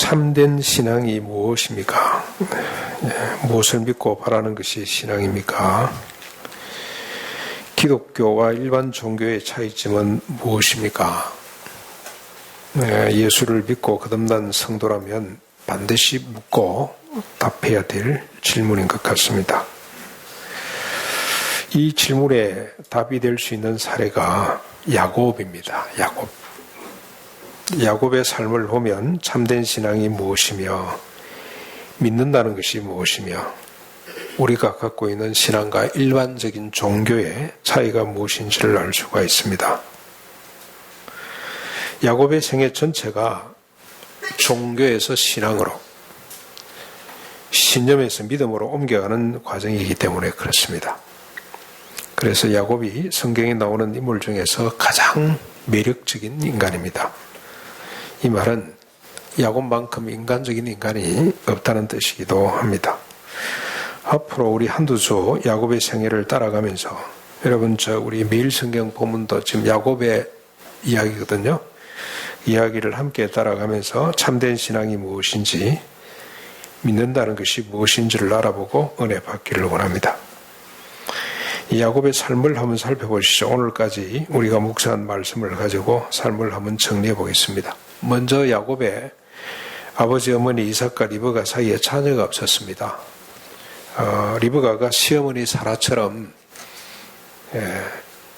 참된 신앙이 무엇입니까? 무엇을 믿고 바라는 것이 신앙입니까? 기독교와 일반 종교의 차이점은 무엇입니까? 예수를 믿고 거듭난 성도라면 반드시 묻고 답해야 될 질문인 것 같습니다. 이 질문에 답이 될 수 있는 사례가 야곱입니다. 야곱의 삶을 보면 참된 신앙이 무엇이며 믿는다는 것이 무엇이며 우리가 갖고 있는 신앙과 일반적인 종교의 차이가 무엇인지를 알 수가 있습니다. 야곱의 생애 전체가 종교에서 신앙으로, 신념에서 믿음으로 옮겨가는 과정이기 때문에 그렇습니다. 그래서 야곱이 성경에 나오는 인물 중에서 가장 매력적인 인간입니다. 이 말은 야곱만큼 인간적인 인간이 없다는 뜻이기도 합니다. 앞으로 우리 한두 주 야곱의 생애를 따라가면서 여러분 우리 매일 성경 본문도 지금 야곱의 이야기거든요. 이야기를 함께 따라가면서 참된 신앙이 무엇인지 믿는다는 것이 무엇인지를 알아보고 은혜 받기를 원합니다. 이 야곱의 삶을 한번 살펴보시죠. 오늘까지 우리가 묵상한 말씀을 가지고 삶을 한번 정리해 보겠습니다. 먼저 야곱의 아버지 어머니 이삭과 리브가 사이에 자녀가 없었습니다. 리브가가 시어머니 사라처럼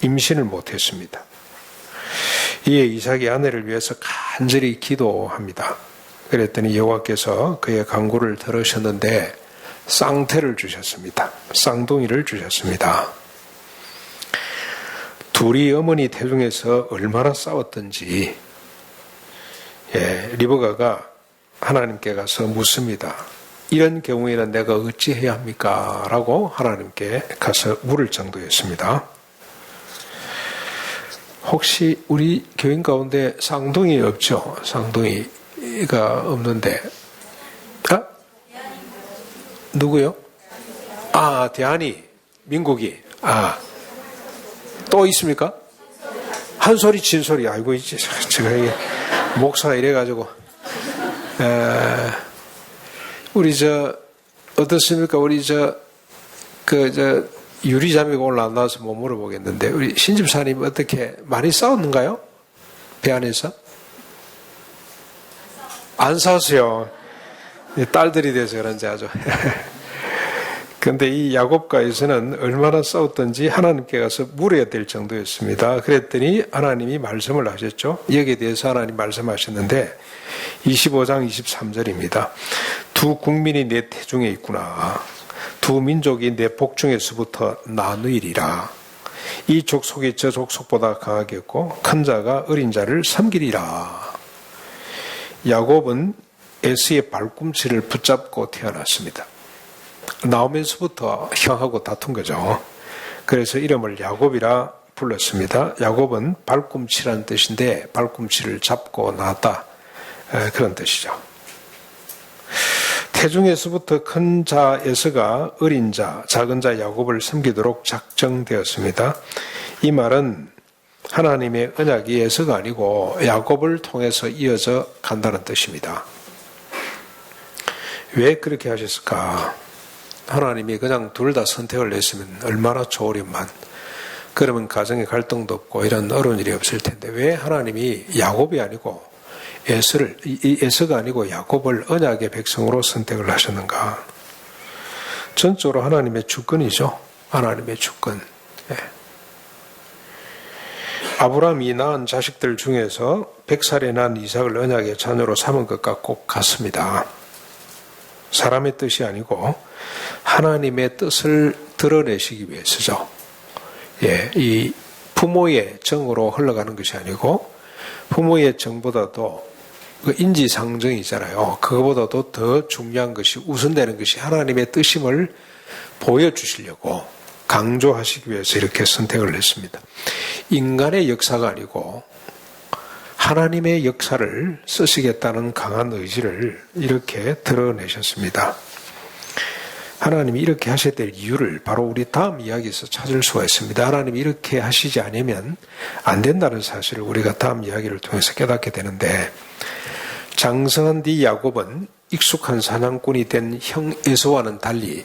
임신을 못했습니다. 이에 이삭이 아내를 위해서 간절히 기도합니다. 그랬더니 여호와께서 그의 간구를 들으셨는데 쌍태를 주셨습니다. 쌍둥이를 주셨습니다. 둘이 어머니 태중에서 얼마나 싸웠던지 리브가가 하나님께 가서 묻습니다. 이런 경우에는 내가 어찌해야 합니까? 라고 하나님께 가서 물을 정도였습니다. 혹시 우리 교인 가운데 쌍둥이 없죠? 쌍둥이가 없는데 누구요? 대한이 민국이 또 있습니까? 한 소리 진소리 알고 있지. 제가 이게 목사가 이래가지고 우리 어떻습니까? 우리 유리자매가 오늘 안 나와서 못 물어보겠는데 우리 신집사님 어떻게 많이 싸웠는가요? 배 안에서? 안 싸웠어요. 딸들이 돼서 그런지 아주. 그런데 이 야곱과에서는 얼마나 싸웠던지 하나님께 가서 물어야 될 정도였습니다. 그랬더니 하나님이 말씀을 하셨죠. 여기에 대해서 하나님 말씀하셨는데 25장 23절입니다. 두 국민이 내 태중에 있구나. 두 민족이 내 복중에서부터 나누이리라. 이 족속이 저 족속보다 강하겠고 큰 자가 어린 자를 섬기리라. 야곱은 에서의 발꿈치를 붙잡고 태어났습니다. 나오면서부터 형하고 다툰 거죠. 그래서 이름을 야곱이라 불렀습니다. 야곱은 발꿈치라는 뜻인데 발꿈치를 잡고 낳았다. 그런 뜻이죠. 태중에서부터 큰 자 에서가 어린 자, 작은 자 야곱을 섬기도록 작정되었습니다. 이 말은 하나님의 언약이 에서가 아니고 야곱을 통해서 이어져 간다는 뜻입니다. 왜 그렇게 하셨을까? 하나님이 그냥 둘 다 선택을 했으면 얼마나 좋으련만. 그러면 가정에 갈등도 없고 이런 어려운 일이 없을 텐데 왜 하나님이 야곱이 아니고 에서가 아니고 야곱을 언약의 백성으로 선택을 하셨는가? 전적으로 하나님의 주권이죠. 하나님의 주권. 아브라함이 낳은 자식들 중에서 100살에 난 이삭을 언약의 자녀로 삼은 것과 꼭 같습니다. 사람의 뜻이 아니고 하나님의 뜻을 드러내시기 위해서죠. 이 부모의 정으로 흘러가는 것이 아니고 부모의 정보다도 그 인지상정이잖아요. 그거보다도 더 중요한 것이 우선되는 것이 하나님의 뜻임을 보여주시려고 강조하시기 위해서 이렇게 선택을 했습니다. 인간의 역사가 아니고 하나님의 역사를 쓰시겠다는 강한 의지를 이렇게 드러내셨습니다. 하나님이 이렇게 하셔야 될 이유를 바로 우리 다음 이야기에서 찾을 수가 있습니다. 하나님이 이렇게 하시지 않으면 안 된다는 사실을 우리가 다음 이야기를 통해서 깨닫게 되는데 장성한 뒤 야곱은 익숙한 사냥꾼이 된 형 에서와는 달리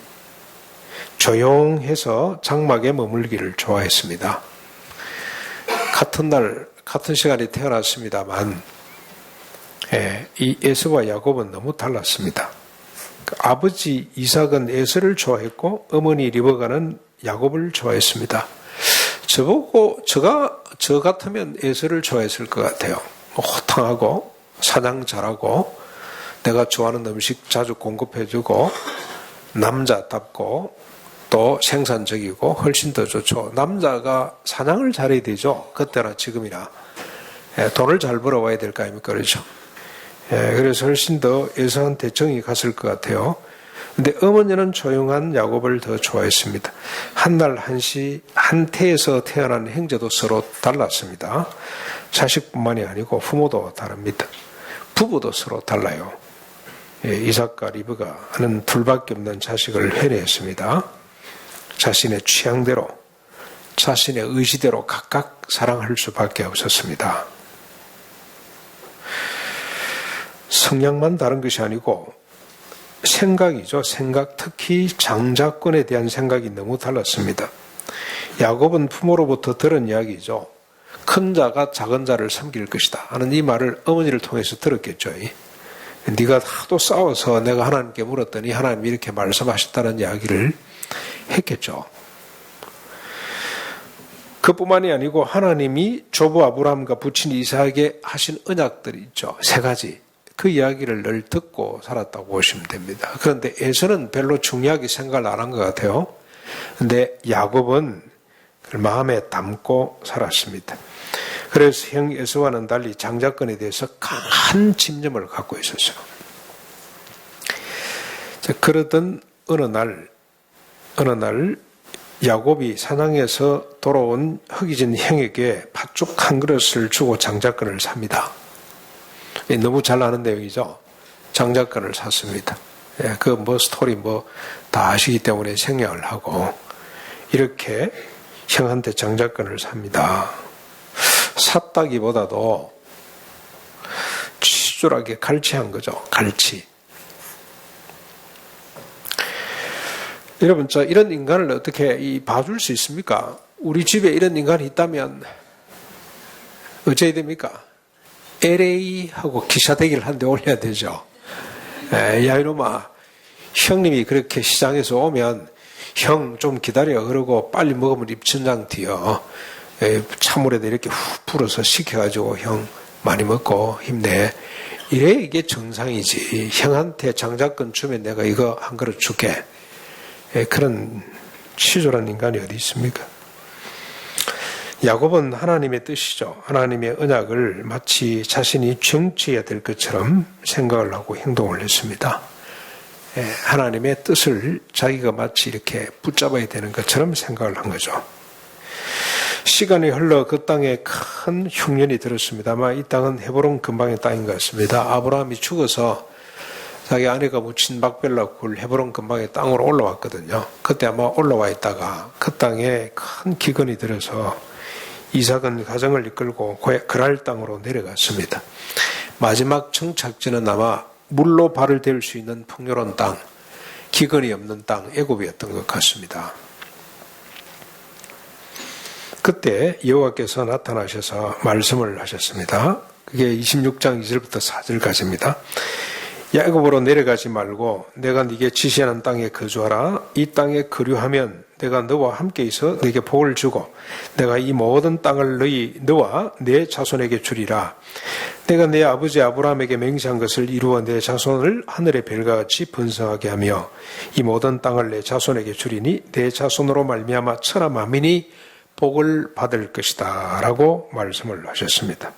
조용해서 장막에 머물기를 좋아했습니다. 같은 날, 같은 시간에 태어났습니다만 이 에서와 야곱은 너무 달랐습니다. 아버지 이삭은 에서를 좋아했고 어머니 리브가는 야곱을 좋아했습니다. 저 같으면 에서를 좋아했을 것 같아요. 호탕하고 사냥 잘하고 내가 좋아하는 음식 자주 공급해주고 남자답고 또 생산적이고 훨씬 더 좋죠. 남자가 사냥을 잘해야 되죠. 그때나 지금이나. 돈을 잘 벌어와야 될 거 아닙니까? 그렇죠. 그래서 훨씬 더 에서한테 정이 갔을 것 같아요. 근데 어머니는 조용한 야곱을 더 좋아했습니다. 한날 한태에서 태어난 형제도 서로 달랐습니다. 자식뿐만이 아니고 부모도 다릅니다. 부부도 서로 달라요. 이삭과 리브가는 둘밖에 없는 자식을 회례했습니다. 자신의 취향대로, 자신의 의지대로 각각 사랑할 수밖에 없었습니다. 성향만 다른 것이 아니고 생각이죠. 생각, 특히 장자권에 대한 생각이 너무 달랐습니다. 야곱은 부모로부터 들은 이야기죠. 큰 자가 작은 자를 섬길 것이다 하는 이 말을 어머니를 통해서 들었겠죠. 네가 하도 싸워서 내가 하나님께 물었더니 하나님이 이렇게 말씀하셨다는 이야기를 했겠죠. 그뿐만이 아니고 하나님이 조부 아브라함과 부친 이삭에게 하신 언약들이 있죠. 3가지. 그 이야기를 늘 듣고 살았다고 보시면 됩니다. 그런데 에서는 별로 중요하게 생각을 안 한 것 같아요. 그런데 야곱은 그걸 마음에 담고 살았습니다. 그래서 형 에서와는 달리 장자권에 대해서 강한 집념을 갖고 있었어요. 그러던 어느 날 야곱이 사냥에서 돌아온 허기진 형에게 팥죽 한 그릇을 주고 장자권을 삽니다. 너무 잘 아는 내용이죠. 장자권을 샀습니다. 그 스토리 다 아시기 때문에 생략을 하고 이렇게 형한테 장자권을 삽니다. 샀다기보다도 치졸하게 갈취한 거죠. 갈취. 여러분, 이런 인간을 어떻게 봐줄 수 있습니까? 우리 집에 이런 인간이 있다면 어찌해야 됩니까? LA하고 기사대기를 한 대 올려야 되죠. 야, 이놈아, 형님이 그렇게 시장에서 오면 형 좀 기다려. 그러고 빨리 먹으면 입천장 튀어. 찬물에다 이렇게 훅 불어서 식혀가지고 형 많이 먹고 힘내. 이래 이게 정상이지. 형한테 장자권 주면 내가 이거 한 그릇 줄게. 그런 치졸한 인간이 어디 있습니까? 야곱은 하나님의 뜻이죠. 하나님의 언약을 마치 자신이 정치해야 될 것처럼 생각을 하고 행동을 했습니다. 하나님의 뜻을 자기가 마치 이렇게 붙잡아야 되는 것처럼 생각을 한 거죠. 시간이 흘러 그 땅에 큰 흉년이 들었습니다. 아마 이 땅은 헤브론 근방의 땅인 것 같습니다. 아브라함이 죽어서 자기 아내가 묻힌 막벨라 굴 헤브론 근방의 땅으로 올라왔거든요. 그때 아마 올라와 있다가 그 땅에 큰 기근이 들어서 이삭은 가정을 이끌고 그랄 땅으로 내려갔습니다. 마지막 정착지는 아마 물로 발을 댈 수 있는 풍요로운 땅, 기근이 없는 땅, 애굽이었던 것 같습니다. 그때 여호와께서 나타나셔서 말씀을 하셨습니다. 그게 26장 2절부터 4절까지입니다. 애굽으로 내려가지 말고 내가 네게 지시하는 땅에 거주하라. 이 땅에 거류하면 내가 너와 함께 있어 네게 복을 주고 내가 이 모든 땅을 너와 내 자손에게 주리라. 내가 내 아버지 아브라함에게 맹세한 것을 이루어 내 자손을 하늘의 별과 같이 번성하게 하며 이 모든 땅을 내 자손에게 주리니 내 자손으로 말미암아 천하 만민이 복을 받을 것이다 라고 말씀을 하셨습니다.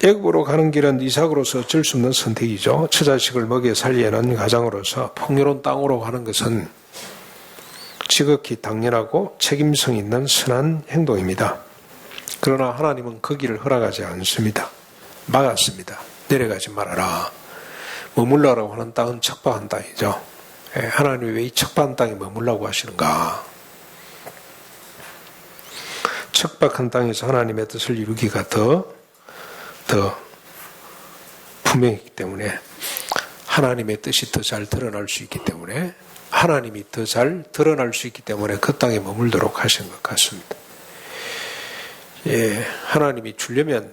애굽으로 가는 길은 이삭으로서 어쩔 수 없는 선택이죠. 처자식을 먹여 살려야 하는 가장으로서 풍요로운 땅으로 가는 것은 지극히 당연하고 책임성 있는 선한 행동입니다. 그러나 하나님은 그 길을 허락하지 않습니다. 막았습니다. 내려가지 말아라. 머물라고 하는 땅은 척박한 땅이죠. 하나님이 왜 이 척박한 땅에 머물라고 하시는가? 척박한 땅에서 하나님의 뜻을 이루기가 더 분명했기 때문에 하나님의 뜻이 더 잘 드러날 수 있기 때문에 하나님이 더 잘 드러날 수 있기 때문에 그 땅에 머물도록 하신 것 같습니다. 예, 하나님이 주려면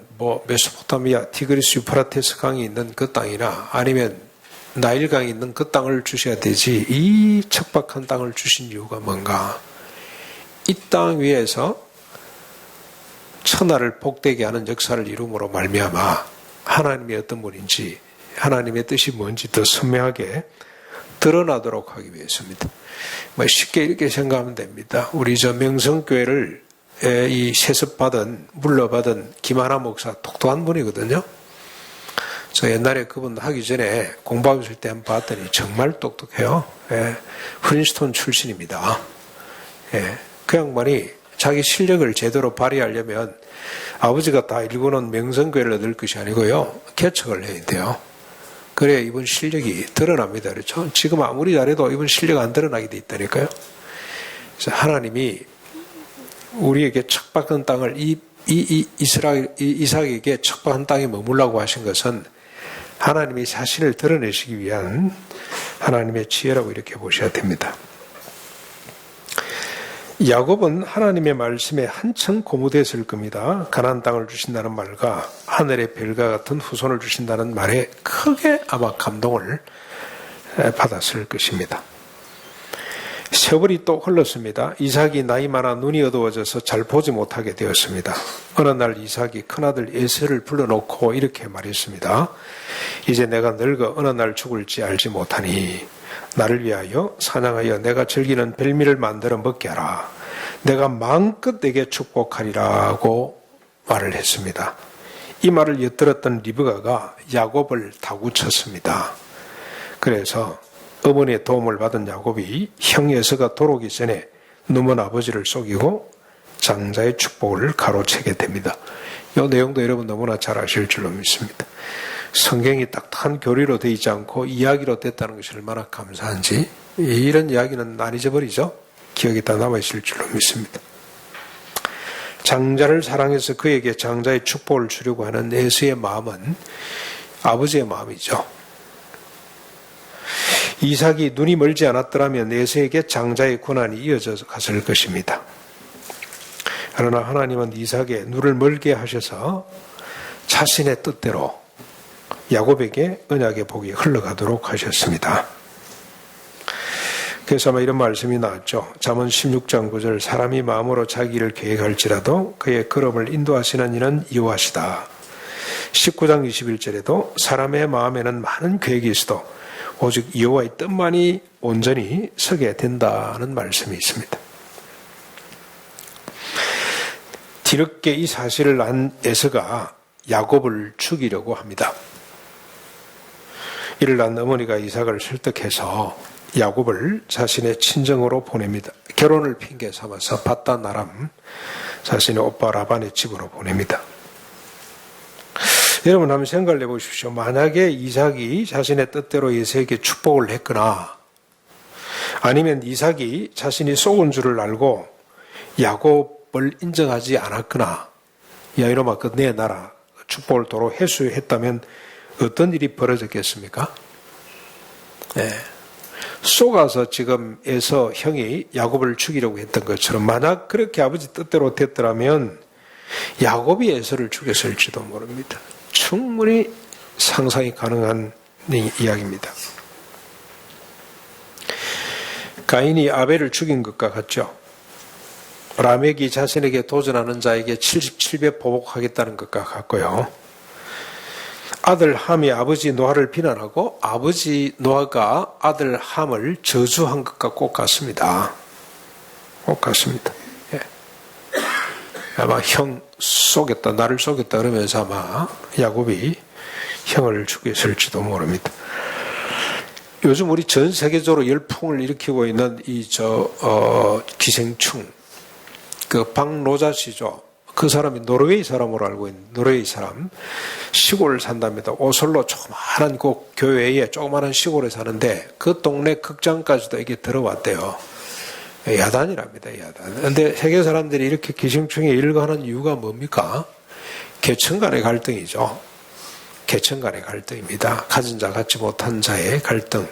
메소포타미아, 티그리스 유프라테스 강이 있는 그 땅이나 아니면 나일 강이 있는 그 땅을 주셔야 되지 이 척박한 땅을 주신 이유가 뭔가? 이 땅 위에서 천하를 복되게 하는 역사를 이룸으로 말미암아 하나님이 어떤 분인지 하나님의 뜻이 뭔지 더 선명하게 드러나도록 하기 위해서입니다. 쉽게 이렇게 생각하면 됩니다. 우리 명성교회를 이 세습받은 물러받은 김하나 목사 똑똑한 분이거든요. 저 옛날에 그분 하기 전에 공부하실 때 한번 봤더니 정말 똑똑해요. 프린스턴 출신입니다. 그 양반이 자기 실력을 제대로 발휘하려면 아버지가 다 일구는 명성교회를 얻을 것이 아니고요. 개척을 해야 돼요. 그래야 이분 실력이 드러납니다. 그렇죠? 지금 아무리 잘해도 이분 실력 안 드러나게 돼 있다니까요. 그래서 하나님이 우리에게 척박한 땅을 이삭에게 척박한 땅에 머물라고 하신 것은 하나님이 자신을 드러내시기 위한 하나님의 지혜라고 이렇게 보셔야 됩니다. 야곱은 하나님의 말씀에 한층 고무됐을 겁니다. 가나안 땅을 주신다는 말과 하늘의 별과 같은 후손을 주신다는 말에 크게 아마 감동을 받았을 것입니다. 세월이 또 흘렀습니다. 이삭이 나이 많아 눈이 어두워져서 잘 보지 못하게 되었습니다. 어느 날 이삭이 큰아들 에서를 불러놓고 이렇게 말했습니다. 이제 내가 늙어 어느 날 죽을지 알지 못하니 나를 위하여 사냥하여 내가 즐기는 별미를 만들어 먹게 하라. 내가 마음껏 내게 축복하리라고 말을 했습니다. 이 말을 엿들었던 리브가가 야곱을 다구쳤습니다. 그래서 어머니의 도움을 받은 야곱이 형 에서가 돌아오기 전에 누먼 아버지를 속이고 장자의 축복을 가로채게 됩니다. 이 내용도 여러분 너무나 잘 아실 줄로 믿습니다. 성경이 딱딱한 교리로 되어 있지 않고 이야기로 됐다는 것이 얼마나 감사한지 이런 이야기는 안 잊어버리죠. 기억이 다 남아있을 줄로 믿습니다. 장자를 사랑해서 그에게 장자의 축복을 주려고 하는 에서의 마음은 아버지의 마음이죠. 이삭이 눈이 멀지 않았더라면 에서에게 장자의 고난이 이어져 갔을 것입니다. 그러나 하나님은 이삭의 눈을 멀게 하셔서 자신의 뜻대로 야곱에게 언약의 복이 흘러가도록 하셨습니다. 그래서 아마 이런 말씀이 나왔죠. 잠언 16장 9절 사람이 마음으로 자기 일을 계획할지라도 그의 걸음을 인도하시는 이는 여호와시다. 19장 21절에도 사람의 마음에는 많은 계획이 있어도 오직 여호와의 뜻만이 온전히 서게 된다는 말씀이 있습니다. 뒤늦게 이 사실을 안 에서가 야곱을 죽이려고 합니다. 이를 난 어머니가 이삭을 설득해서 야곱을 자신의 친정으로 보냅니다. 결혼을 핑계 삼아서 바단 아람 자신의 오빠 라반의 집으로 보냅니다. 여러분 한번 생각을 해보십시오. 만약에 이삭이 자신의 뜻대로 에서에게 축복을 했거나 아니면 이삭이 자신이 속은 줄을 알고 야곱을 인정하지 않았거나 야 이놈아 그 내 나라 축복을 도로 회수했다면 어떤 일이 벌어졌겠습니까? 네. 속아서 지금 에서 형이 야곱을 죽이려고 했던 것처럼 만약 그렇게 아버지 뜻대로 됐더라면 야곱이 에서를 죽였을지도 모릅니다. 충분히 상상이 가능한 이야기입니다. 가인이 아벨을 죽인 것과 같죠. 라멕이 자신에게 도전하는 자에게 77배 보복하겠다는 것과 같고요. 아들 함이 아버지 노아를 비난하고 아버지 노아가 아들 함을 저주한 것과 꼭 같습니다. 꼭 같습니다. 예. 아마 형 속였다, 나를 속였다 그러면서 아마 야곱이 형을 죽였을지도 모릅니다. 요즘 우리 전 세계적으로 열풍을 일으키고 있는 기생충, 그 박노자 씨죠. 그 사람이 노르웨이 사람으로 알고 있는 노르웨이 사람, 시골을 산답니다. 오슬로 조그마한 그 교외에 조그마한 시골에 사는데 그 동네 극장까지도 이게 들어왔대요. 야단이랍니다, 야단. 그런데 세계 사람들이 이렇게 기생충에 일가하는 이유가 뭡니까? 계층 간의 갈등이죠. 계층 간의 갈등입니다. 가진 자 갖지 못한 자의 갈등,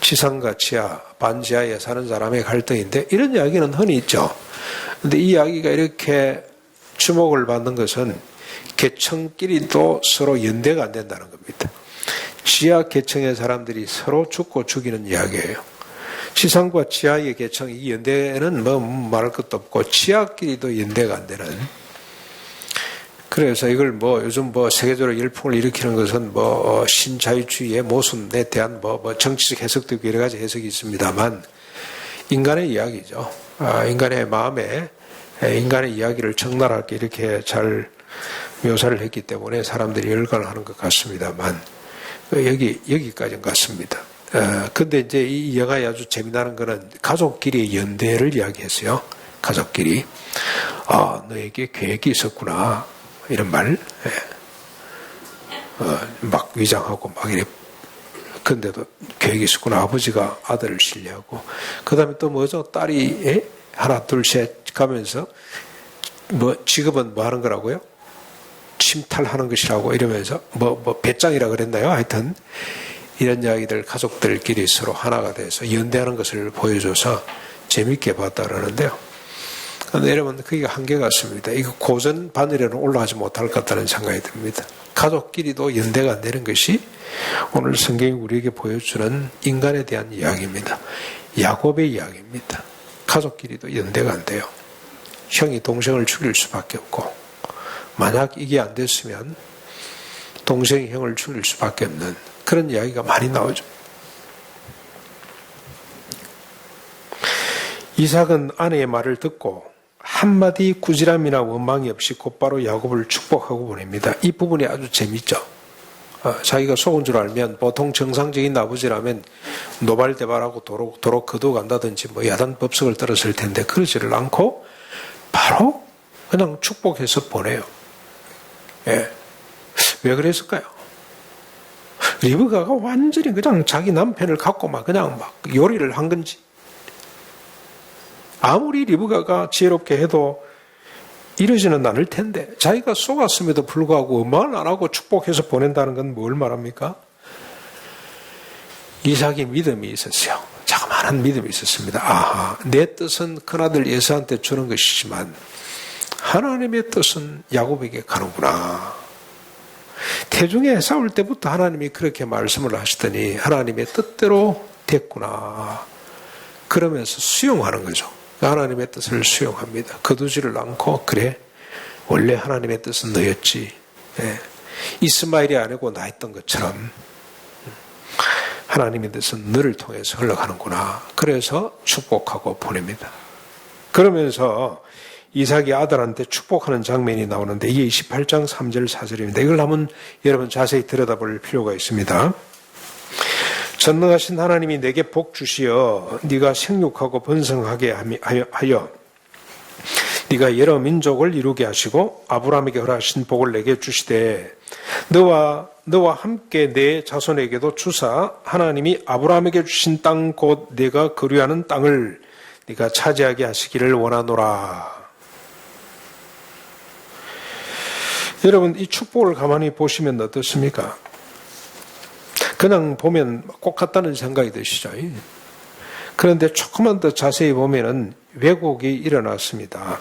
지상과 지하, 반지하에 사는 사람의 갈등인데 이런 이야기는 흔히 있죠. 그런데 이 이야기가 이렇게 주목을 받는 것은 계층끼리도 서로 연대가 안 된다는 겁니다. 지하 계층의 사람들이 서로 죽고 죽이는 이야기예요. 지상과 지하의 계층, 이 연대는 뭐 말할 것도 없고 지하끼리도 연대가 안 되는. 그래서 이걸 요즘 세계적으로 열풍을 일으키는 것은 신자유주의의 모순에 대한 정치적 해석도 있고 여러 가지 해석이 있습니다만 인간의 이야기죠. 인간의 마음에 인간의 이야기를 적나라하게 이렇게 잘 묘사를 했기 때문에 사람들이 열광을 하는 것 같습니다만 여기까지는 같습니다. 근데 이제 이 영화에 아주 재미나는 거는 가족끼리의 연대를 이야기했어요. 가족끼리. 너에게 계획이 있었구나. 이런 말. 막 위장하고 막 이래. 근데도 계획이 있었구나. 아버지가 아들을 신뢰하고. 그 다음에 또 뭐죠? 딸이 하나, 둘, 셋 가면서 직업은 뭐 하는 거라고요? 침탈하는 것이라고 이러면서 배짱이라 그랬나요? 하여튼 이런 이야기들 가족들끼리 서로 하나가 돼서 연대하는 것을 보여줘서 재밌게 봤다 그러는데요. 그런데 여러분 그게 한계 같습니다. 이거 고전 바늘에는 올라가지 못할 것 같다는 생각이 듭니다. 가족끼리도 연대가 안 되는 것이 오늘 성경이 우리에게 보여주는 인간에 대한 이야기입니다. 야곱의 이야기입니다. 가족끼리도 연대가 안 돼요. 형이 동생을 죽일 수밖에 없고 만약 이게 안 됐으면 동생이 형을 죽일 수밖에 없는 그런 이야기가 많이 나오죠. 이삭은 아내의 말을 듣고 한마디 꾸지람이나 원망이 없이 곧바로 야곱을 축복하고 보냅니다. 이 부분이 아주 재밌죠. 자기가 속은 줄 알면 보통 정상적인 아버지라면 노발대발하고 도로 거둬간다든지 야단 법석을 떨었을 텐데 그러지를 않고 바로 그냥 축복해서 보내요. 예. 왜 그랬을까요? 리브가가 완전히 그냥 자기 남편을 갖고 그냥 요리를 한 건지. 아무리 리브가가 지혜롭게 해도 이러지는 않을 텐데 자기가 속았음에도 불구하고 말 안 하고 축복해서 보낸다는 건 뭘 말합니까? 이삭이 믿음이 있었어요. 자그마한 믿음이 있었습니다. 내 뜻은 큰아들 예수한테 주는 것이지만 하나님의 뜻은 야곱에게 가는구나. 태중에 싸울 때부터 하나님이 그렇게 말씀을 하시더니 하나님의 뜻대로 됐구나. 그러면서 수용하는 거죠. 하나님의 뜻을 수용합니다. 거두지를 않고 그래 원래 하나님의 뜻은 너였지. 이스마엘이 아니고 나 했던 것처럼 하나님의 뜻은 너를 통해서 흘러가는구나. 그래서 축복하고 보냅니다. 그러면서 이삭이 아들한테 축복하는 장면이 나오는데 이게 28장 3절 4절입니다. 이걸 한번 여러분 자세히 들여다볼 필요가 있습니다. 전능하신 하나님이 내게 복 주시어 네가 생육하고 번성하게 하여 네가 여러 민족을 이루게 하시고 아브라함에게 허락하신 복을 내게 주시되 너와 함께 내 자손에게도 주사 하나님이 아브라함에게 주신 땅 곧 네가 거류하는 땅을 네가 차지하게 하시기를 원하노라. 여러분 이 축복을 가만히 보시면 어떻습니까? 그냥 보면 꼭 같다는 생각이 드시죠. 그런데 조금만 더 자세히 보면은 왜곡이 일어났습니다.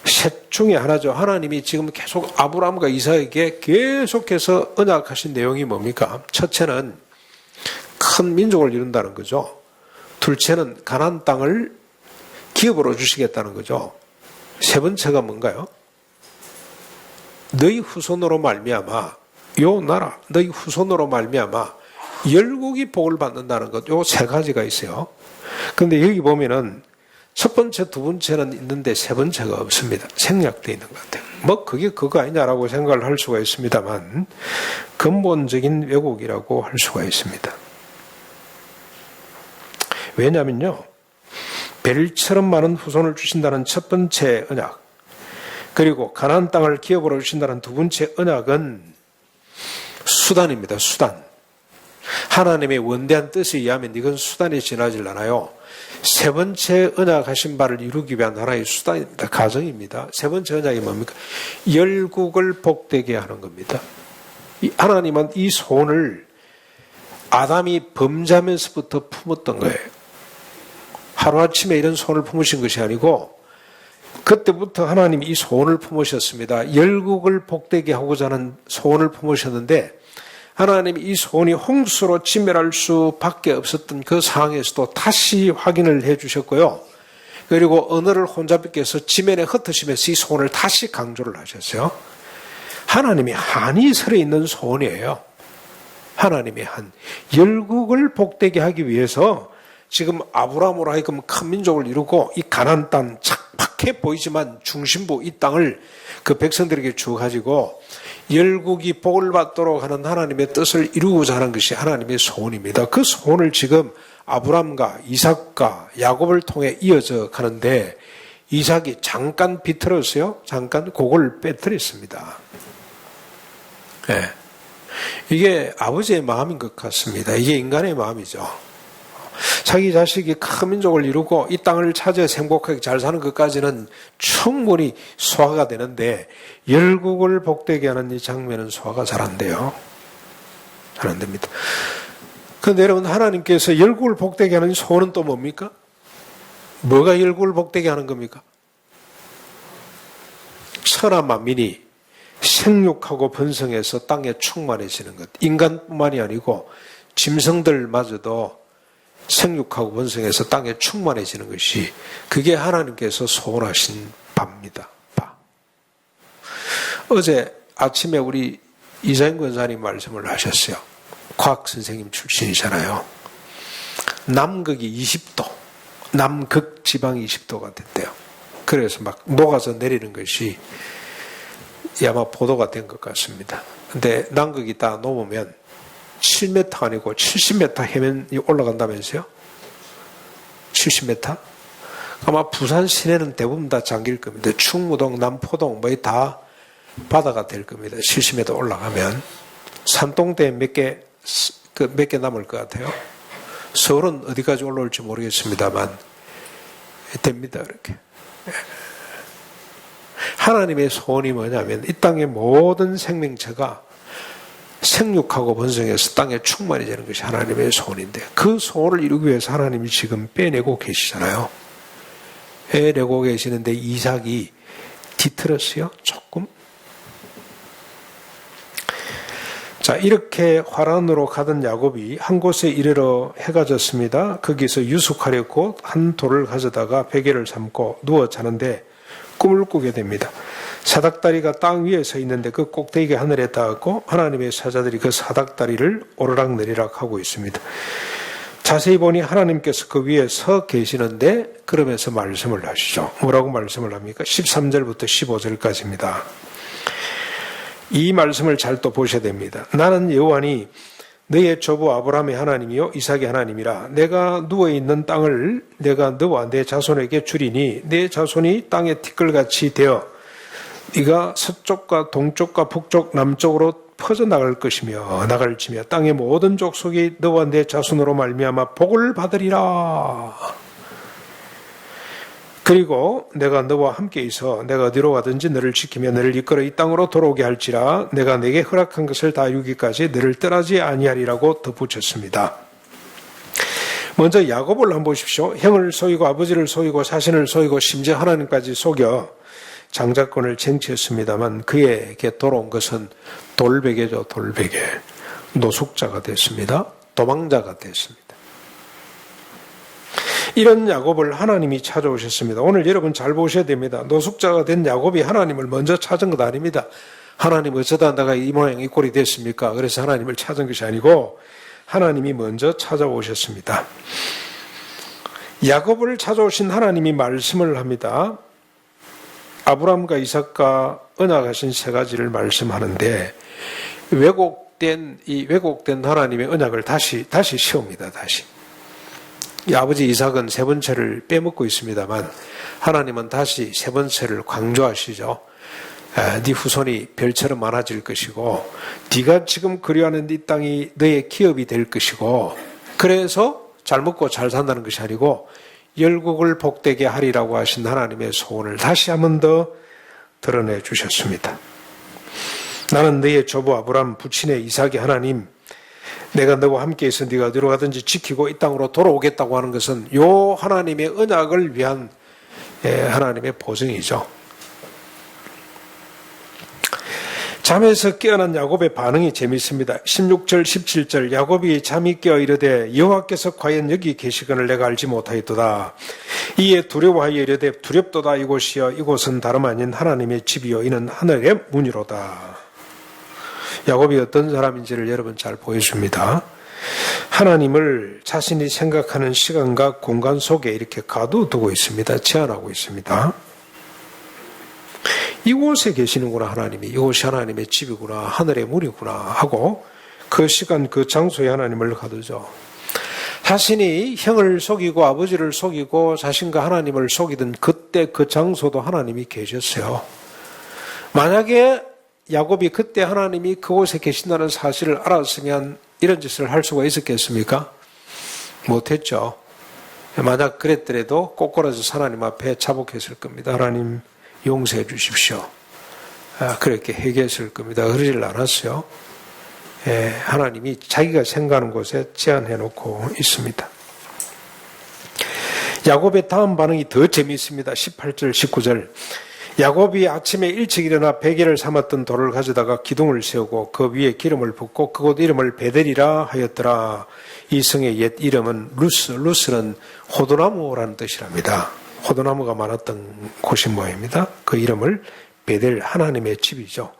셋 중에 하나죠. 하나님이 지금 계속 아브라함과 이삭에게 계속해서 언약하신 내용이 뭡니까? 첫째는 큰 민족을 이룬다는 거죠. 둘째는 가나안 땅을 기업으로 주시겠다는 거죠. 세 번째가 뭔가요? 너희 후손으로 말미암아 요 나라 너희 후손으로 말미암아 열국이 복을 받는다는 것. 요 세 가지가 있어요. 그런데 여기 보면은 첫 번째, 두 번째는 있는데 세 번째가 없습니다. 생략되어 있는 것 같아요. 그게 그거 아니냐라고 생각을 할 수가 있습니다만 근본적인 왜곡이라고 할 수가 있습니다. 왜냐면요, 벨처럼 많은 후손을 주신다는 첫 번째 언약, 그리고 가나안 땅을 기업으로 주신다는 두 번째 언약은 수단입니다. 수단. 하나님의 원대한 뜻에 의하면 이건 수단에 지나질 않아요. 세 번째 언약하신 바를 이루기 위한 하나의 수단입니다. 가정입니다. 세 번째 언약이 뭡니까? 열국을 복되게 하는 겁니다. 하나님은 이 소원을 아담이 범죄하면서부터 품었던 거예요. 하루아침에 이런 소원을 품으신 것이 아니고 그때부터 하나님이 이 소원을 품으셨습니다. 열국을 복되게 하고자 하는 소원을 품으셨는데 하나님이 이 소원이 홍수로 진멸할 수밖에 없었던 그 상황에서도 다시 확인을 해 주셨고요. 그리고 언어를 혼잡케 해서 지면에 흩으시면서 이 소원을 다시 강조를 하셨어요. 하나님이 한이 설에 있는 소원이에요. 하나님의 한 열국을 복되게 하기 위해서 지금 아브라함으로 하여금 큰 민족을 이루고 이 가나안 땅 착박해 보이지만 중심부 이 땅을 그 백성들에게 주어가지고 열국이 복을 받도록 하는 하나님의 뜻을 이루고자 하는 것이 하나님의 소원입니다. 그 소원을 지금 아브라함과 이삭과 야곱을 통해 이어져 가는데 이삭이 잠깐 비틀었어요. 잠깐 그걸 빼뜨렸습니다. 네. 이게 아버지의 마음인 것 같습니다. 이게 인간의 마음이죠. 자기 자식이 큰 민족을 이루고 이 땅을 차지해서 행복하게 잘 사는 것까지는 충분히 소화가 되는데 열국을 복되게 하는 이 장면은 소화가 잘 안 돼요. 잘 안 됩니다. 그런데 여러분 하나님께서 열국을 복되게 하는 소원은 또 뭡니까? 뭐가 열국을 복되게 하는 겁니까? 천하 만민이 생육하고 번성해서 땅에 충만해지는 것. 인간뿐만이 아니고 짐승들마저도 생육하고 번성해서 땅에 충만해지는 것이 그게 하나님께서 소원하신 바입니다. 바. 어제 아침에 우리 이사임 권사님 말씀을 하셨어요. 과학 선생님 출신이잖아요. 남극이 20도, 남극 지방이 20도가 됐대요. 그래서 막 녹아서 내리는 것이 아마 보도가 된 것 같습니다. 근데 남극이 다 녹으면 7m 아니고 70m 해면이 올라간다면서요? 70m? 아마 부산 시내는 대부분 다 잠길 겁니다. 충무동, 남포동 뭐 다 바다가 될 겁니다. 70m 올라가면 산동대 몇 개 남을 것 같아요. 서울은 어디까지 올라올지 모르겠습니다만 됩니다. 이렇게. 하나님의 소원이 뭐냐면 이 땅의 모든 생명체가 생육하고 번성해서 땅에 충만해지는 것이 하나님의 소원인데 그 소원을 이루기 위해서 하나님이 지금 빼내고 계시잖아요. 빼내고 계시는데 이삭이 뒤틀었어요. 조금. 자, 이렇게 화란으로 가던 야곱이 한 곳에 이르러 해가 졌습니다. 거기서 유숙하려고 한 돌을 가져다가 베개를 삼고 누워 자는데 꿈을 꾸게 됩니다. 사닥다리가 땅 위에 서 있는데 그 꼭대기가 하늘에 닿았고 하나님의 사자들이 그 사닥다리를 오르락내리락 하고 있습니다. 자세히 보니 하나님께서 그 위에 서 계시는데 그러면서 말씀을 하시죠. 뭐라고 말씀을 합니까? 13절부터 15절까지입니다. 이 말씀을 잘 또 보셔야 됩니다. 나는 여호와니 너의 조부 아브라함의 하나님이요 이삭의 하나님이라. 내가 누워있는 땅을 내가 너와 내 자손에게 주리니 내 자손이 땅의 티끌같이 되어 네가 서쪽과 동쪽과 북쪽 남쪽으로 퍼져나갈 것이며 나갈지며 땅의 모든 족속이 너와 내 자손으로 말미암아 복을 받으리라. 그리고 내가 너와 함께 있어 내가 어디로 가든지 너를 지키며 너를 이끌어 이 땅으로 돌아오게 할지라. 내가 내게 허락한 것을 다 이루기까지 너를 떠나지 아니하리라고 덧붙였습니다. 먼저 야곱을 한번 보십시오. 형을 속이고 아버지를 속이고 자신을 속이고 심지어 하나님까지 속여 장자권을 쟁취했습니다만 그에게 돌아온 것은 돌베개죠. 돌베개. 노숙자가 됐습니다. 도망자가 됐습니다. 이런 야곱을 하나님이 찾아오셨습니다. 오늘 여러분 잘 보셔야 됩니다. 노숙자가 된 야곱이 하나님을 먼저 찾은 것 아닙니다. 하나님 어쩌다 내가 이 모양 이 꼴이 됐습니까? 그래서 하나님을 찾은 것이 아니고 하나님이 먼저 찾아오셨습니다. 야곱을 찾아오신 하나님이 말씀을 합니다. 아브라함과 이삭과 언약하신 세 가지를 말씀하는데 왜곡된 하나님의 언약을 다시 세웁니다. 다시. 이 아버지 이삭은 세 번째를 빼먹고 있습니다만 하나님은 다시 세 번째를 강조하시죠. 네 후손이 별처럼 많아질 것이고 네가 지금 그리워하는 네 땅이 너의 기업이 될 것이고 그래서 잘 먹고 잘 산다는 것이 아니고 열국을 복되게 하리라고 하신 하나님의 소원을 다시 한 번 더 드러내 주셨습니다. 나는 너의 조부 아브람 부친의 이삭의 하나님, 내가 너와 함께 있어 네가 어디로 가든지 지키고 이 땅으로 돌아오겠다고 하는 것은 요 하나님의 언약을 위한 하나님의 보증이죠. 잠에서 깨어난 야곱의 반응이 재미있습니다. 16절 17절 야곱이 잠이 깨어 이르되 여호와께서 과연 여기 계시거늘 내가 알지 못하였도다. 이에 두려워하여 이르되 두렵도다. 이곳이여 이곳은 다름 아닌 하나님의 집이요 이는 하늘의 문이로다. 야곱이 어떤 사람인지를 여러분 잘 보여줍니다. 하나님을 자신이 생각하는 시간과 공간 속에 이렇게 가두두고 있습니다. 제한하고 있습니다. 이곳에 계시는구나 하나님이, 이곳이 하나님의 집이구나, 하늘의 문이구나 하고 그 시간 그 장소에 하나님을 가두죠. 자신이 형을 속이고 아버지를 속이고 자신과 하나님을 속이던 그때 그 장소도 하나님이 계셨어요. 만약에 야곱이 그때 하나님이 그곳에 계신다는 사실을 알았으면 이런 짓을 할 수가 있었겠습니까? 못했죠. 만약 그랬더라도 꼬꾸라져서 하나님 앞에 자복했을 겁니다. 하나님 용서해 주십시오. 그렇게 회개했을 겁니다. 그러질 않았어요. 하나님이 자기가 생각하는 곳에 제한해 놓고 있습니다. 야곱의 다음 반응이 더 재미있습니다. 18절 19절 야곱이 아침에 일찍 일어나 베개를 삼았던 돌을 가져다가 기둥을 세우고 그 위에 기름을 붓고 그곳 이름을 베델이라 하였더라. 이 성의 옛 이름은 루스는 호두나무라는 뜻이랍니다. 호두나무가 많았던 곳이 모양입니다. 그 이름을 베델, 하나님의 집이죠.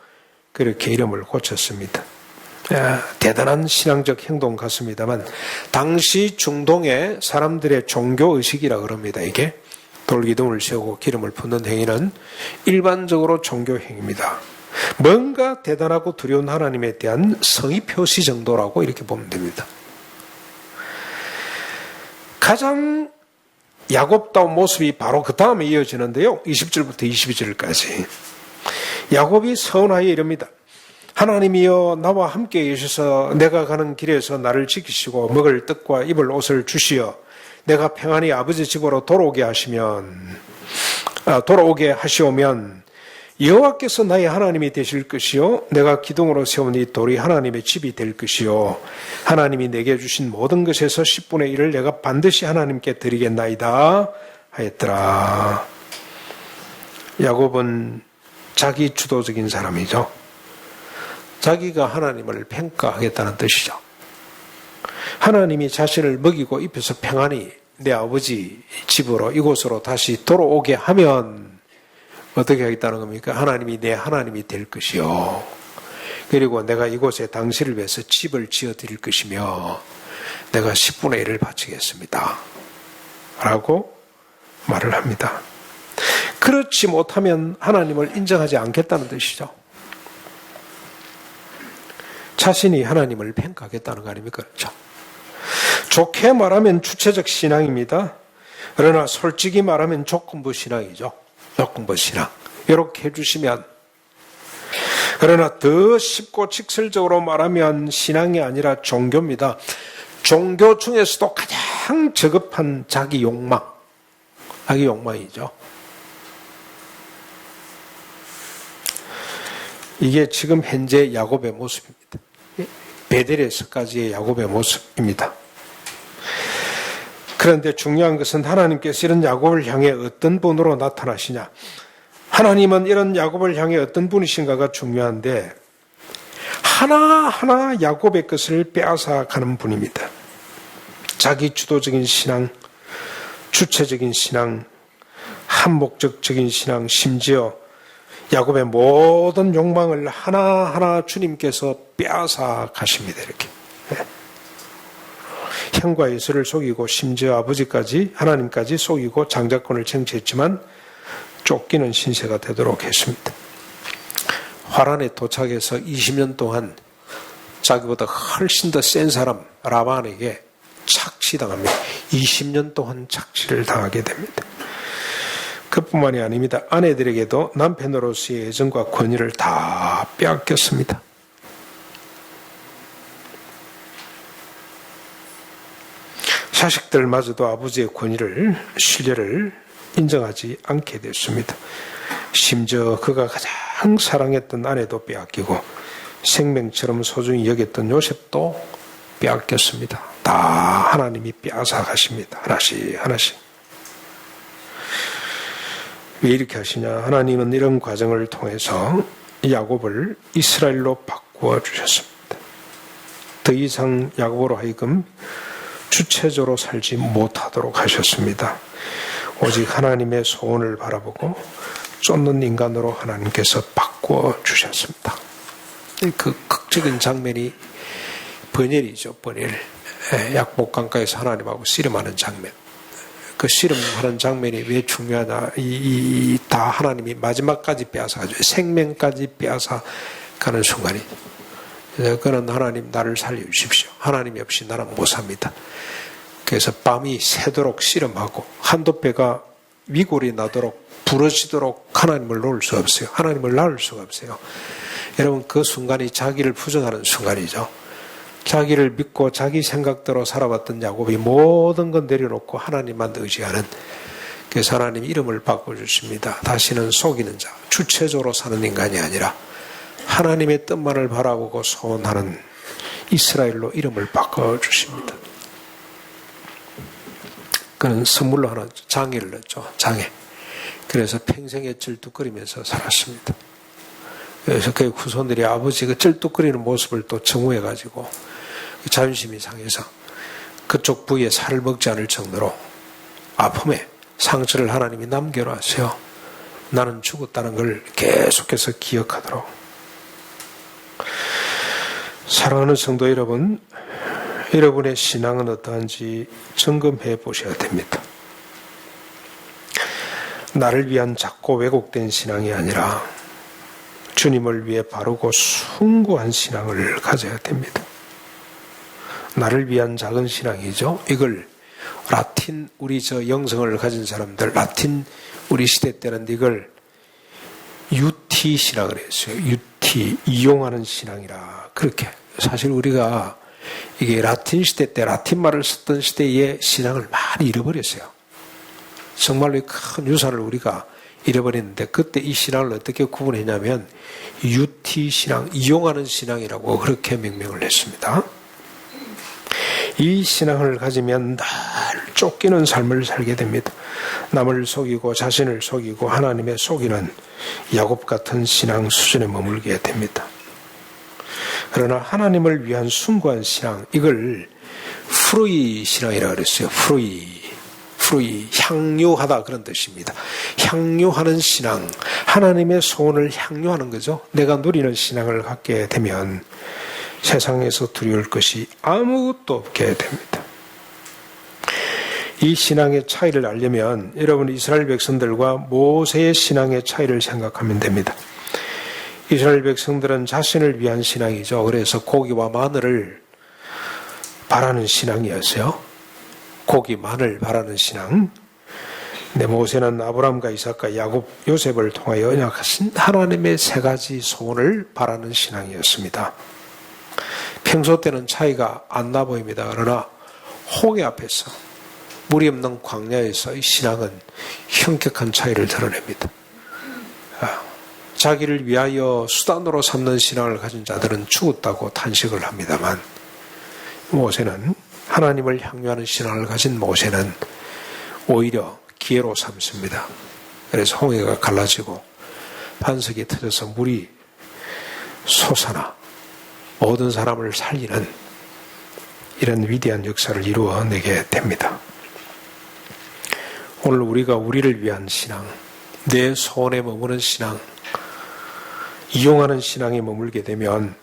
그렇게 이름을 고쳤습니다. 대단한 신앙적 행동 같습니다만 당시 중동의 사람들의 종교의식이라 그럽니다. 이게 돌기둥을 세우고 기름을 붓는 행위는 일반적으로 종교 행위입니다. 뭔가 대단하고 두려운 하나님에 대한 성의 표시 정도라고 이렇게 보면 됩니다. 가장 야곱다운 모습이 바로 그 다음에 이어지는데요. 20절부터 22절까지 야곱이 서운하여 이릅니다. 하나님이여 나와 함께 계셔서 내가 가는 길에서 나를 지키시고 먹을 떡과 입을 옷을 주시어 내가 평안히 아버지 집으로 돌아오게 하시오면 여호와께서 나의 하나님이 되실 것이요 내가 기둥으로 세운 이 돌이 하나님의 집이 될 것이요 하나님이 내게 주신 모든 것에서 10분의 1을 내가 반드시 하나님께 드리겠나이다 하였더라. 야곱은 자기 주도적인 사람이죠. 자기가 하나님을 평가하겠다는 뜻이죠. 하나님이 자신을 먹이고 입혀서 평안히 내 아버지 집으로 이곳으로 다시 돌아오게 하면 어떻게 하겠다는 겁니까? 하나님이 내 하나님이 될 것이요. 그리고 내가 이곳에 당신을 위해서 집을 지어 드릴 것이며 내가 10분의 1을 바치겠습니다. 라고 말을 합니다. 그렇지 못하면 하나님을 인정하지 않겠다는 뜻이죠. 자신이 하나님을 평가하겠다는 거 아닙니까? 그렇죠? 좋게 말하면 주체적 신앙입니다. 그러나 솔직히 말하면 조건부 신앙이죠. 조건부 신앙. 이렇게 해주시면. 그러나 더 쉽고 직설적으로 말하면 신앙이 아니라 종교입니다. 종교 중에서도 가장 저급한 자기 욕망. 자기 욕망이죠. 이게 지금 현재 야곱의 모습입니다. 베델에서까지의 야곱의 모습입니다. 그런데 중요한 것은 하나님께서 이런 야곱을 향해 어떤 분으로 나타나시냐. 하나님은 이런 야곱을 향해 어떤 분이신가가 중요한데 하나하나 야곱의 것을 빼앗아 가는 분입니다. 자기 주도적인 신앙, 주체적인 신앙, 한목적적인 신앙, 심지어 야곱의 모든 욕망을 하나하나 주님께서 빼앗아 가십니다. 이렇게. 형과 예수를 속이고 심지어 아버지까지 하나님까지 속이고 장자권을 쟁취했지만 쫓기는 신세가 되도록 했습니다. 화란에 도착해서 20년 동안 자기보다 훨씬 더 센 사람 라반에게 착취당합니다. 20년 동안 착취를 당하게 됩니다. 그뿐만이 아닙니다. 아내들에게도 남편으로서의 애정과 권위를 다 빼앗겼습니다. 자식들마저도 아버지의 권위를, 신뢰를 인정하지 않게 됐습니다. 심지어 그가 가장 사랑했던 아내도 빼앗기고 생명처럼 소중히 여겼던 요셉도 빼앗겼습니다. 다 하나님이 빼앗아 가십니다. 하나씩 하나씩. 왜 이렇게 하시냐? 하나님은 이런 과정을 통해서 야곱을 이스라엘로 바꾸어 주셨습니다. 더 이상 야곱으로 하여금 주체적으로 살지 못하도록 하셨습니다. 오직 하나님의 소원을 바라보고 쫓는 인간으로 하나님께서 바꾸어 주셨습니다. 그 극적인 장면이 번열이죠. 번열. 약복강가에서 하나님하고 씨름하는 장면. 그 씨름하는 장면이 왜 중요하냐? 다 하나님이 마지막까지 빼앗아가지고 생명까지 빼앗아 가는 순간이죠. 그는 하나님 나를 살려주십시오. 하나님이 없이 나는 못 삽니다. 그래서 밤이 새도록 씨름하고 한도 배가 위골이 나도록 부러지도록 하나님을 놓을 수 없어요. 하나님을 낳을 수가 없어요. 여러분 그 순간이 자기를 부정하는 순간이죠. 자기를 믿고 자기 생각대로 살아왔던 야곱이 모든 건 내려놓고 하나님만 의지하는, 그래서 하나님 이름을 바꿔주십니다. 다시는 속이는 자, 주체적으로 사는 인간이 아니라 하나님의 뜻만을 바라보고 소원하는 이스라엘로 이름을 바꿔주십니다. 그는 선물로 하나 장애를 넣었죠. 장애. 그래서 평생에 쩔뚝거리면서 살았습니다. 그래서 그 후손들이 아버지 그 쩔뚝거리는 모습을 또 증오해가지고 자존심이 상해서 그쪽 부위에 살을 먹지 않을 정도로 아픔에 상처를 하나님이 남겨놨어요. 나는 죽었다는 걸 계속해서 기억하도록. 사랑하는 성도 여러분, 여러분의 신앙은 어떠한지 점검해 보셔야 됩니다. 나를 위한 작고 왜곡된 신앙이 아니라 주님을 위해 바르고 숭고한 신앙을 가져야 됩니다. 나를 위한 작은 신앙이죠. 이걸 라틴 우리 영성을 가진 사람들, 라틴 우리 시대 때는 이걸 UT 신앙을 했어요. UT, 이용하는 신앙이라. 그렇게. 사실 우리가 이게 라틴 시대 때 라틴말을 썼던 시대의 신앙을 많이 잃어버렸어요. 정말로 큰 유산을 우리가 잃어버렸는데, 그때 이 신앙을 어떻게 구분했냐면 UT 신앙, 이용하는 신앙이라고 그렇게 명명을 했습니다. 이 신앙을 가지면 늘 쫓기는 삶을 살게 됩니다. 남을 속이고 자신을 속이고 하나님의 속이는 야곱 같은 신앙 수준에 머물게 됩니다. 그러나 하나님을 위한 숭고한 신앙, 이걸 프루이 신앙이라고 그랬어요. 프루이, 향유하다 그런 뜻입니다. 향유하는 신앙, 하나님의 소원을 향유하는 거죠. 내가 누리는 신앙을 갖게 되면 세상에서 두려울 것이 아무것도 없게 됩니다. 이 신앙의 차이를 알려면 여러분 이스라엘 백성들과 모세의 신앙의 차이를 생각하면 됩니다. 이스라엘 백성들은 자신을 위한 신앙이죠. 그래서 고기와 마늘을 바라는 신앙이었어요. 고기, 마늘 바라는 신앙. 근데 모세는 아브라함과 이삭과 야곱, 요셉을 통하여 언약하신 하나님의 세 가지 소원을 바라는 신앙이었습니다. 평소 때는 차이가 안 나 보입니다. 그러나 홍해 앞에서 물이 없는 광야에서 이 신앙은 현격한 차이를 드러냅니다. 자기를 위하여 수단으로 삼는 신앙을 가진 자들은 죽었다고 탄식을 합니다만, 모세는 하나님을 향유하는 신앙을 가진 모세는 오히려 기회로 삼습니다. 그래서 홍해가 갈라지고 반석이 터져서 물이 솟아나 모든 사람을 살리는 이런 위대한 역사를 이루어내게 됩니다. 오늘 우리가 우리를 위한 신앙, 내 소원에 머무는 신앙, 이용하는 신앙에 머물게 되면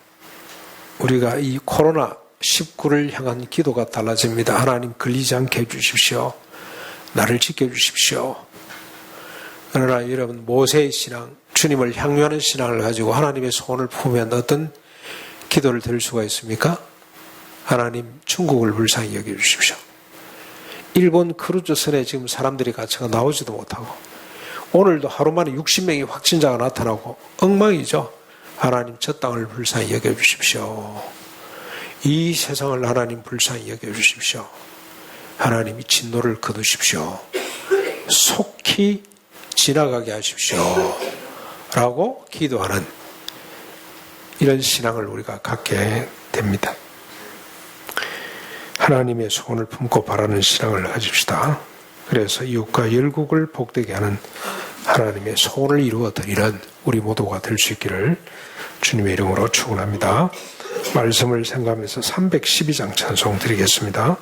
우리가 이 코로나19를 향한 기도가 달라집니다. 하나님 걸리지 않게 해주십시오. 나를 지켜주십시오. 그러나 여러분 모세의 신앙, 주님을 향유하는 신앙을 가지고 하나님의 소원을 품으면 어떤 기도를 드릴 수가 있습니까? 하나님 중국을 불쌍히 여겨주십시오. 일본 크루즈선에 지금 사람들이 갇혀가 나오지도 못하고 오늘도 하루 만에 60명의 확진자가 나타나고 엉망이죠. 하나님 저 땅을 불쌍히 여겨주십시오. 이 세상을 하나님 불쌍히 여겨주십시오. 하나님 이 진노를 거두십시오. 속히 지나가게 하십시오. 라고 기도하는 이런 신앙을 우리가 갖게 됩니다. 하나님의 소원을 품고 바라는 신앙을 가집시다. 그래서 이웃과 열국을 복되게 하는 하나님의 소원을 이루어드리는 우리 모두가 될 수 있기를 주님의 이름으로 축원합니다. 말씀을 생각하면서 312장 찬송 드리겠습니다.